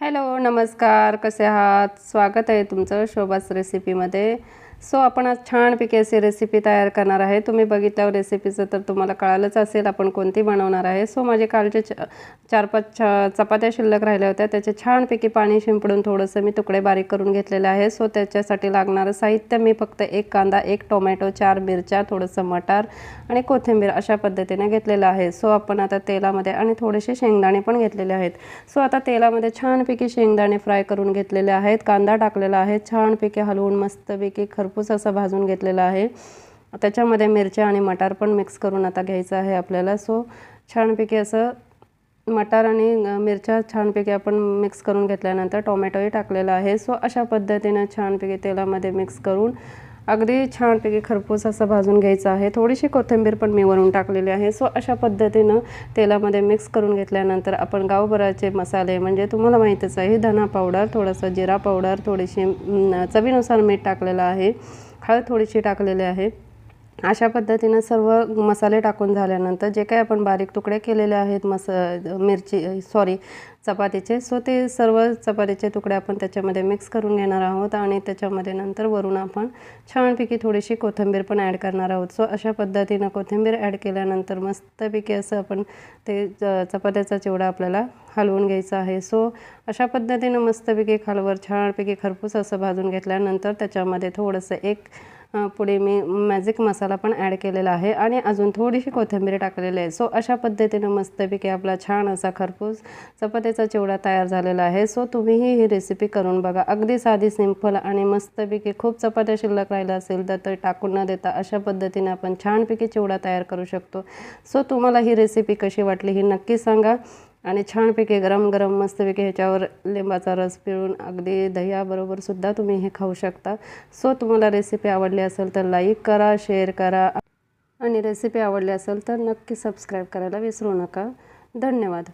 Hello, नमस्कार. कसे आहात? स्वागत आहे तुमचं शोभास रेसिपीमध्ये. आपण आज छानपैकी अशी रेसिपी तयार करणार आहे. तुम्ही बघितल्यावर रेसिपीचं तर तुम्हाला कळालंच असेल आपण कोणती बनवणार आहे. माझे कालचे 4-5 चपात्या शिल्लक राहिल्या होत्या. त्याचे छानपैकी पाणी शिंपडून थोडंसं मी तुकडे बारीक करून घेतलेले आहे. त्याच्यासाठी लागणारं साहित्य मी फक्त 1 कांदा, 1 टोमॅटो, 4 मिरच्या, थोडंसं मटार आणि कोथिंबीर अशा पद्धतीने घेतलेलं आहे. आपण आता तेलामध्ये आणि थोडेसे शेंगदाणे पण घेतलेले आहेत. आता तेलामध्ये छानपैकी शेंगदाणे फ्राय करून घेतलेले आहेत. कांदा टाकलेला आहे. छानपैकी हलवून मस्तपैकी खरपूस असं भाजून घेतलेलं आहे. त्याच्यामध्ये मिरच्या आणि मटार पण मिक्स करून आता घ्यायचं आहे आपल्याला. छानपैकी असं मटार आणि मिरच्या छानपैकी आपण मिक्स करून घेतल्यानंतर टोमॅटोही टाकलेला आहे. अशा पद्धतीने छानपैकी तेलामध्ये मिक्स करून अगदी छानपैकी खरपूस असं भाजून घ्यायचं आहे. थोडीशी कोथिंबीर पण मी वरून टाकलेली आहे. अशा पद्धतीनं तेलामध्ये मिक्स करून घेतल्यानंतर आपण गावभराचे मसाले म्हणजे तुम्हाला माहीतच आहे, धना पावडर, थोडंसं जिरा पावडर, थोडीशी चवीनुसार मीठ टाकलेलं आहे, हळद थोडीशी टाकलेली आहे. अशा पद्धतीनं सर्व मसाले टाकून झाल्यानंतर जे काही आपण बारीक तुकडे केलेले आहेत चपातीचे, ते सर्व चपातीचे तुकडे आपण त्याच्यामध्ये मिक्स करून घेणार आहोत आणि त्याच्यामध्ये नंतर वरून आपण छानपैकी थोडीशी कोथिंबीर पण ॲड करणार आहोत. अशा पद्धतीनं कोथिंबीर ॲड केल्यानंतर मस्तपैकी असं आपण ते चपात्याचा चिवडा आपल्याला हलवून घ्यायचा आहे. अशा पद्धतीनं मस्तपैकी खालवर छानपैकी खरपूस असं भाजून घेतल्यानंतर त्याच्यामध्ये थोडंसं एक पुढे मी मॅजिक मसाला पण ॲड केलेला आहे आणि अजून थोडीशी कोथिंबीर टाकलेली आहे. अशा पद्धतीनं मस्तपैकी आपला छान असा खरपूस चपातीचा चिवडा तयार झालेला आहे. तुम्हीही ही रेसिपी करून बघा. अगदी साधी, सिंपल आणि मस्तपैकी खूप चपात्या शिल्लक राहिल्या असेल तर टाकून न देता अशा पद्धतीने आपण छानपैकी चिवडा तयार करू शकतो. तुम्हाला ही रेसिपी कशी वाटली ही नक्की सांगा आणि छानपैकी गरम गरम मस्तपैकी ह्याच्यावर लिंबाचा रस पिळून अगदी दह्याबरोबर सुद्धा तुम्ही हे खाऊ शकता. तुम्हाला रेसिपी आवडली असेल तर लाईक करा, शेअर करा आणि रेसिपी आवडली असेल तर नक्की सबस्क्राईब करायला विसरू नका. धन्यवाद.